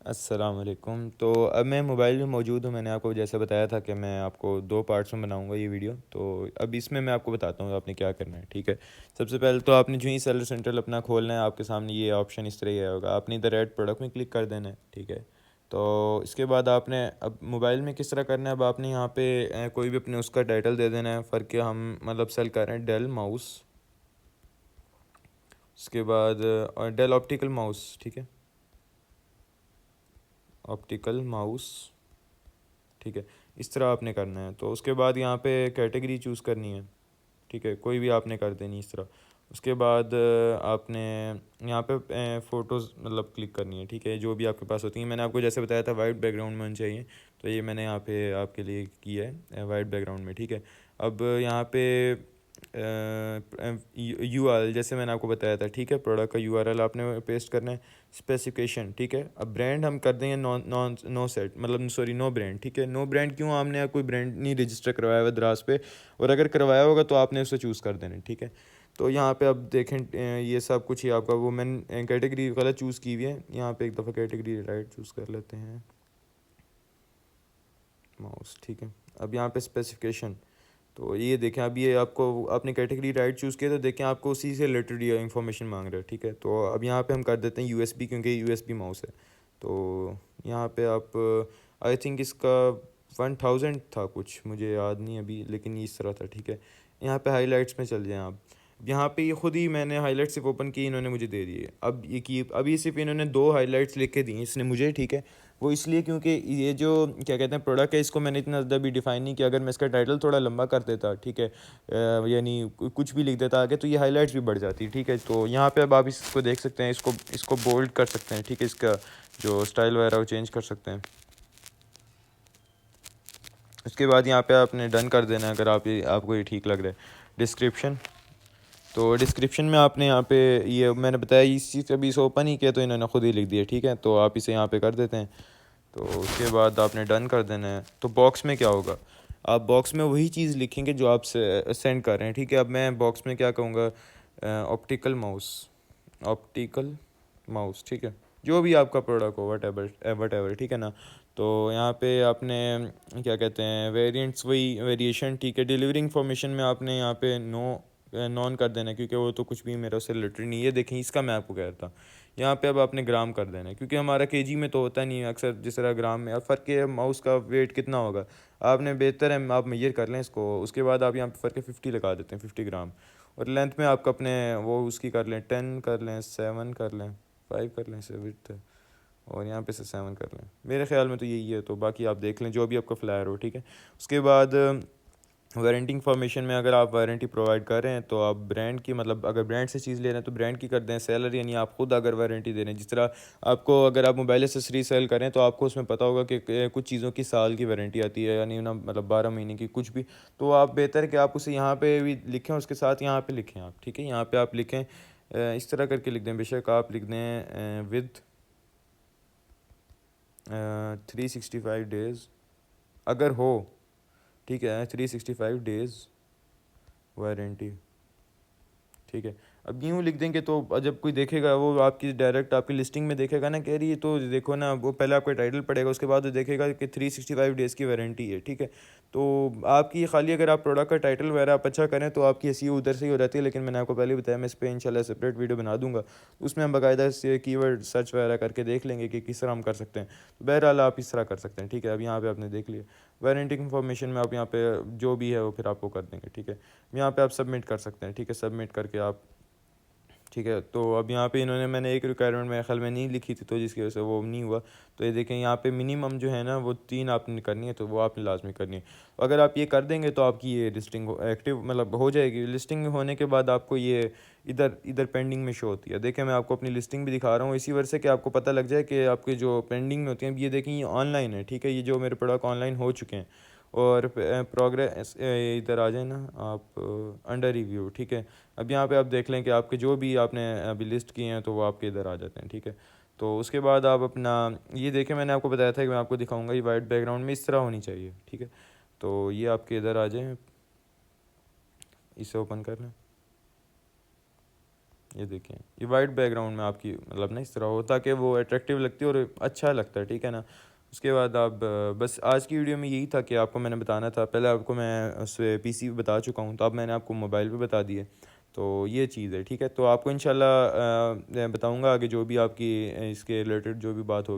अस्सलाम वालेकुम। तो अब मैं मोबाइल में मौजूद हूँ। मैंने आपको जैसे बताया था कि मैं आपको 2 पार्ट्स में बनाऊँगा ये वीडियो। तो अब इसमें मैं आपको बताता हूँ आपने क्या करना है, ठीक है? सबसे पहले तो आपने जो ही सेलर सेंट्रल अपना खोलना है, आपके सामने ये ऑप्शन इस तरह ही होगा। आपने इधर ऐड प्रोडक्ट में क्लिक कर देना है, ठीक है? तो इसके बाद आपने अब मोबाइल में किस तरह करना है, अब आपने यहाँ पे कोई भी अपने उसका टाइटल दे देना है। फ़र्क के हम मतलब सेल कर रहे हैं डेल माउस, उसके बाद डेल ऑप्टिकल माउस, ठीक है? ऑप्टिकल माउस, ठीक है? इस तरह आपने करना है। तो उसके बाद यहाँ पे कैटेगरी चूज़ करनी है, ठीक है? कोई भी आपने कर देनी इस तरह। उसके बाद आपने यहाँ पे फ़ोटोज़ मतलब क्लिक करनी है, ठीक है? जो भी आपके पास होती हैं। मैंने आपको जैसे बताया था वाइट बैकग्राउंड में होनी चाहिए, तो ये मैंने यहाँ पे आपके लिए किया है वाइट बैकग्राउंड में, ठीक है? अब यहाँ पे यूआरएल जैसे मैंने आपको बताया था, ठीक है? प्रोडक्ट का यूआरएल आपने पेस्ट करना है। स्पेसिफिकेशन, ठीक है? अब ब्रांड हम कर देंगे नॉन नॉन नो सेट मतलब सॉरी नो ब्रांड, ठीक है? नो ब्रांड क्यों? हमने कोई ब्रांड नहीं रजिस्टर करवाया हुआ दराज पे, और अगर करवाया होगा तो आपने उसे चूज़ कर देना है, ठीक है? तो यहाँ पे अब देखें ये सब कुछ ही आपका वो मैंने कैटेगरी गलत चूज़ की हुई है। यहाँ पे एक दफ़ा कैटेगरी राइट चूज़ कर लेते हैं, माउस, ठीक है? अब यहाँ पे स्पेसिफिकेशन, तो ये देखें अब ये आपको आपने कैटेगरी राइट चूज़ किया, तो देखें आपको उसी से रिलेटेड ये इन्फॉर्मेशन मांग रहा है, ठीक है? तो अब यहाँ पे हम कर देते हैं यूएसबी, क्योंकि यूएसबी माउस है। तो यहाँ पे आप आई थिंक इसका 1000 था कुछ, मुझे याद नहीं अभी, लेकिन इस तरह था, ठीक है? यहाँ पे हाइलाइट्स में चल जाएँ आप। यहाँ पे ये खुद ही मैंने हाइलाइट सिर्फ ओपन की, इन्होंने मुझे दे दिए। अब ये की अभी सिर्फ इन्होंने 2 हाइलाइट्स लिख के दी इसने मुझे, ठीक है? वो इसलिए क्योंकि ये जो क्या कहते हैं प्रोडक्ट है, इसको मैंने इतना ज़्यादा भी डिफ़ाइन नहीं किया। अगर मैं इसका टाइटल थोड़ा लंबा कर देता, ठीक है, यानी कुछ भी लिख देता आगे, तो ये हाइलाइट्स भी बढ़ जाती, ठीक है? तो यहाँ पे अब आप इसको देख सकते हैं, इसको इसको बोल्ड कर सकते हैं, ठीक है? इसका जो स्टाइल वगैरह वो चेंज कर सकते हैं। उसके बाद यहाँ पे आपने डन कर देना है अगर आपको ये ठीक लग रहा है। डिस्क्रिप्शन, तो डिस्क्रिप्शन में आपने यहाँ पे ये मैंने बताया इस चीज़ अभी इसे ओपन ही किया तो इन्होंने खुद ही लिख दिया, ठीक है? तो आप इसे यहाँ पे कर देते हैं। तो उसके बाद आपने डन कर देना है। तो बॉक्स में क्या होगा, आप बॉक्स में वही चीज़ लिखेंगे जो आप सेंड कर रहे हैं, ठीक है? अब मैं बॉक्स में क्या कहूँगा, ऑप्टिकल माउस, ऑप्टिकल माउस, ठीक है? जो भी आपका प्रोडक्ट हो वट एवर, ठीक है ना? तो यहाँ पे आपने क्या कहते हैं वेरिएंट्स, वही वेरिएशन, ठीक है? डिलीवरी इंफॉर्मेशन में आपने यहाँ पे नॉन कर देना है, क्योंकि वो तो कुछ भी मेरा उससे रिलेटेड नहीं है। ये देखें इसका मैं आपको कह रहा था। यहाँ पे अब आपने ग्राम कर देना है, क्योंकि हमारा केजी में तो होता नहीं है अक्सर, जिस तरह ग्राम में। अब फ़र्क है माउस का वेट कितना होगा, आपने बेहतर है आप मेजर कर लें इसको। उसके बाद आप यहाँ पे फ़र्क है 50 लगा देते हैं, 50 ग्राम। और लेंथ में आपका अपने वो उसकी कर लें 10 कर लें, 7 कर लें, 5 कर लें से विड्थ, और यहाँ पे से 7 कर लें। मेरे ख्याल में तो यही है, तो बाकी आप देख लें जो भी आपका फ्लायर हो, ठीक है? उसके बाद वारंटी इंफॉर्मेशन में अगर आप वारंटी प्रोवाइड कर रहे हैं तो आप ब्रांड की मतलब अगर ब्रांड से चीज़ ले रहे हैं तो ब्रांड की कर दें। सेलर यानी आप खुद अगर वारंटी दे रहे हैं, जिस तरह आपको अगर आप मोबाइल एसेसरी सेल करें तो आपको उसमें पता होगा कि कुछ चीज़ों की साल की वारंटी आती है, यानी ना मतलब 12 महीने की कुछ भी। तो आप बेहतर है कि आप उसे यहाँ पे भी लिखें, उसके साथ यहाँ पे लिखें आप, ठीक है? यहाँ पे आप लिखें इस तरह करके लिख दें, बेशक आप लिख दें विद 365 डेज़ अगर हो, ठीक है? 365 डेज़ वारंटी, ठीक है? अब यूँ लिख देंगे तो जब कोई देखेगा वो आपकी डायरेक्ट आपकी लिस्टिंग में देखेगा ना, कह रही है तो देखो ना, वो पहले आपका टाइटल पड़ेगा, उसके बाद वो देखेगा कि 365 डेज़ की वारंटी है, ठीक है? तो आपकी खाली अगर आप प्रोडक्ट का टाइटल वगैरह आप अच्छा करें तो आपकी एसईओ उधर से ही हो जाती है। लेकिन मैंने आपको पहले ही बताया, मैं इस पर इंशाल्लाह सेपरेट वीडियो बना दूंगा, उसमें हम बाकायदा से कीवर्ड सर्च वगैरह करके देख लेंगे कि किस तरह हम कर सकते हैं। तो बहरहाल आप इस तरह कर सकते हैं, ठीक है? अब यहाँ पे आपने देख लिया। वारंटी इन्फॉर्मेशन में आप यहाँ पे जो भी है वो फिर आपको कर देंगे, ठीक है? यहाँ पे आप सबमिट कर सकते हैं, ठीक है? सबमिट करके आप, ठीक है? तो अब यहाँ पे इन्होंने मैंने एक रिक्वायरमेंट मेरे ख्याल में नहीं लिखी थी, तो जिसकी वजह से वो नहीं हुआ। तो ये देखें यहाँ पे मिनिमम जो है ना वो 3 आपने करनी है, तो वो आपने लाजमी करनी है। तो अगर आप ये कर देंगे तो आपकी ये लिस्टिंग एक्टिव मतलब हो जाएगी। लिस्टिंग होने के बाद आपको ये इधर इधर पेंडिंग में शो होती है। देखें मैं आपको अपनी लिस्टिंग भी दिखा रहा हूँ इसी वजह से कि आपको पता लग जाए कि आपके जो पेंडिंग में होती हैं। ये देखें ये ऑनलाइन है, ठीक है? ये जो मेरे प्रोडक्ट ऑनलाइन हो चुके हैं। और प्रोग्रेस इधर आ जाए ना आप, अंडर रिव्यू, ठीक है? अब यहाँ पे आप देख लें कि आपके जो भी आपने अभी लिस्ट किए हैं तो वो आपके इधर आ जाते हैं, ठीक है? तो उसके बाद आप अपना ये देखें, मैंने आपको बताया था कि मैं आपको दिखाऊंगा ये वाइट बैकग्राउंड में इस तरह होनी चाहिए, ठीक है? तो ये आपके इधर आ जाए, इसे ओपन कर लें। ये देखें, ये वाइट बैकग्राउंड में आपकी मतलब ना इस तरह हो ताकि वो अट्रैक्टिव लगती है और अच्छा लगता है, ठीक है ना। उसके बाद आप बस आज की वीडियो में यही था कि आपको मैंने बताना था। पहले आपको मैं उस पीसी पे बता चुका हूँ, तो अब मैंने आपको मोबाइल पे बता दिए। तो ये चीज़ है, ठीक है। तो आपको इंशाल्लाह बताऊँगा आगे जो भी आपकी इसके रिलेटेड जो भी बात होगी।